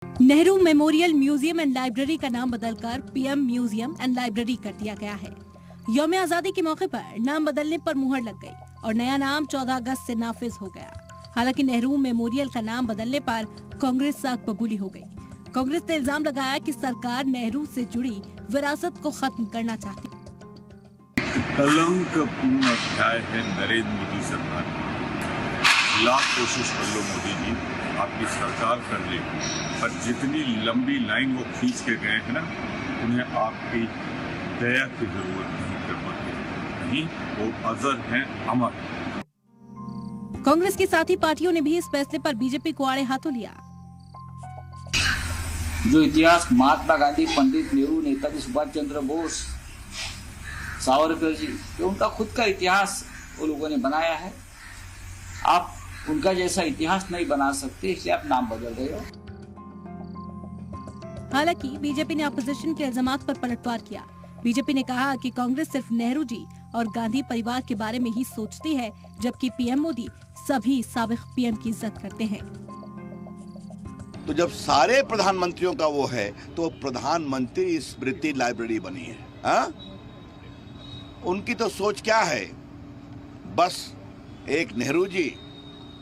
Nehru memorial museum and library का नाम बदलकर पीएम म्यूजियम एंड लाइब्रेरी कर दिया गया है। यौम आजादी के मौके पर नाम बदलने पर मुहर लग गई और नया नाम 14 अगस्त से नाफिज हो गया। हालांकि नेहरू मेमोरियल का नाम बदलने पर कांग्रेस साख बबूली हो गई। कांग्रेस ने इल्जाम लगाया कि सरकार नेहरू से जुड़ी विरासत को खत्म करना चाहती है। कलंकपूर्ण अध्याय है नरेंद्र मोदी सरकार। लाख कोशिश कर लो मोदी जी, आपकी सरकार कर लेगी, पर जितनी लंबी लाइन वो खींच के गए हैं ना, उन्हें आपकी दया की जरूरत नहीं करवाती। नहीं, वो अजर हैं, अमर। कांग्रेस की साथी पार्टियों ने भी इस फैसले पर बीजेपी को आड़े हाथों लिया। जो इतिहास महात्मा गांधी, पंडित नेहरू, नेताजी सुभाष चंद्र बोस, सावरकर जी, ये उनका खुद का इतिहास वो लोगों ने बनाया है। आप उनका जैसा इतिहास नहीं बना सकते, इसलिए आप नाम बदल रहे हो। हालांकि बीजेपी ने अपोजिशन के इल्जामात पर पलटवार किया। बीजेपी ने कहा कि कांग्रेस सिर्फ नेहरू जी और गांधी परिवार के बारे में ही सोचती है, जबकि पीएम मोदी सभी साबिक पीएम की इज्जत करते हैं। तो जब सारे प्रधानमंत्रियों का वो है, तो प्रधानमंत्री स्मृति लाइब्रेरी बनी है। हाँ? उनकी तो सोच क्या है? बस एक नेहरू जी,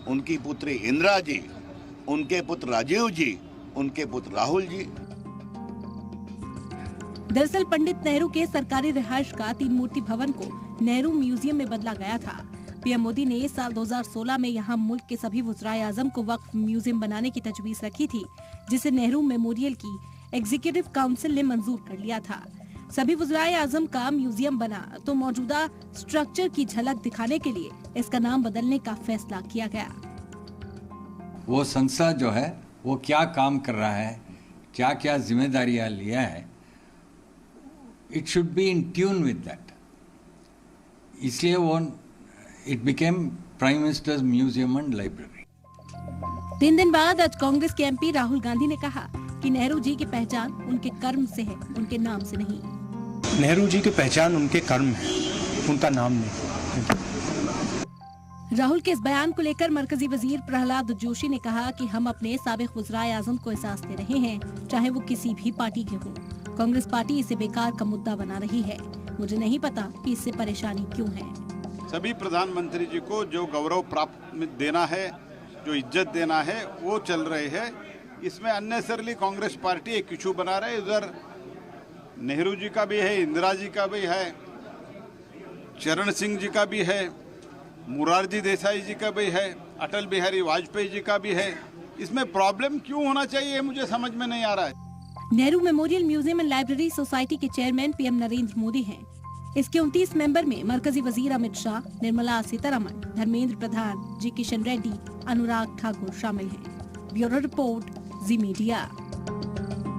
उनकी पुत्री इंदिरा जी, उनके पुत्र राजीव जी, उनके पुत्र राहुल जी। दरअसल पंडित नेहरू के सरकारी रिहायश का 3 मूर्ति भवन को नेहरू म्यूजियम में बदला गया था। पीएम मोदी ने साल 2016 में यहां मुल्क के सभी वज़राए आज़म को वक्फ म्यूजियम बनाने की तजवीज रखी थी, जिसे नेहरू मेमोरियल की एग्जीक्यूटिव काउंसिल ने मंजूर कर लिया था। सभी वज़राए आज़म का म्यूजियम बना तो मौजूदा स्ट्रक्चर की झलक दिखाने के लिए इसका नाम बदलने का फैसला किया गया। वो संस्था जो है वो क्या काम कर रहा है, क्या क्या जिम्मेदारियां लिया है, it should be in tune with that. इसलिए वो it became prime ministers museum and library. 3 दिन बाद आज कांग्रेस के एमपी राहुल गांधी ने कहा कि नेहरू जी की पहचान उनके कर्म से है, उनके नाम से नहीं। नेहरू जी की पहचान उनके कर्म है, उनका नाम नहीं। राहुल के इस बयान को लेकर मरकजी वजीर प्रहलाद जोशी ने कहा कि हम अपने साबिक वज़राए आज़म को एहसास दे रहे हैं, चाहे वो किसी भी पार्टी के हों। कांग्रेस पार्टी इसे बेकार का मुद्दा बना रही है। मुझे नहीं पता कि इससे परेशानी क्यों है। सभी प्रधानमंत्री जी को जो गौरव प्राप्त देना है, जो इज्जत देना है, वो चल रहे हैं। इसमें अननेसरली कांग्रेस पार्टी एक इशू बना रहे है। उधर नेहरू जी का भी है, इंदिरा जी का भी है, चरण सिंह जी का भी है, मोरारजी देसाई जी का भी है, अटल बिहारी वाजपेयी जी का भी है। इसमें प्रॉब्लम क्यों होना चाहिए, मुझे समझ में नहीं आ रहा है। Nehru memorial museum and library society के चेयरमैन पीएम नरेंद्र मोदी हैं। इसके 29 मेंबर में मरकजी वजीर अमित शाह, निर्मला सीतारमण, धर्मेंद्र प्रधान, जी किशन रेड्डी, अनुराग ठाकुर शामिल हैं। ब्यूरो रिपोर्ट, जी मीडिया।